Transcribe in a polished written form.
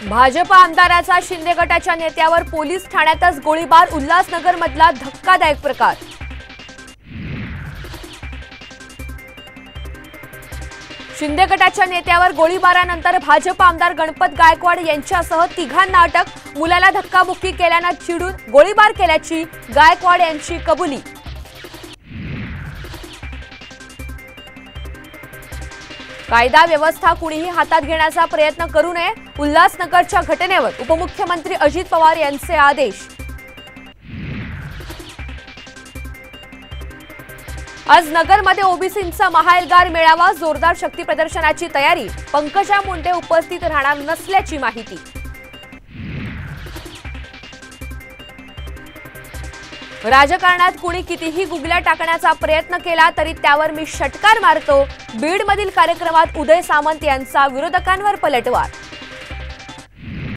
भाजप आमदाराचा शिंदे गटाच्या नेत्यावर पोलीस ठाण्यातच गोळीबार, उल्हासनगरमधला धक्कादायक प्रकार। शिंदे गटाच्या नेत्यावर गोळीबारानंतर भाजप आमदार गणपत गायकवाड यांच्यासह तिघांना अटक। मुलाला धक्काबुक्की केल्याने चिडून गोळीबार केल्याची गायकवाड यांची कबुली। कायदा व्यवस्था कुणीही हातात घेण्याचा प्रयत्न करू नये, उल्हासनगरच्या घटनेवर उपमुख्यमंत्री अजित पवार यांचे आदेश। आज नगरमध्ये ओबीसींचा महाएल्गार मेळावा, जोरदार शक्ती प्रदर्शनाची तयारी। पंकजा मुंडे उपस्थित राहणार नसल्याची माहिती। राजकारणात कुणी कितीही गुगल्या टाकण्याचा प्रयत्न केला तरी त्यावर मी षटकार मारतो। बीडमधील कार्यक्रमात उदय सामंत यांचा विरोधकांवर पलटवार।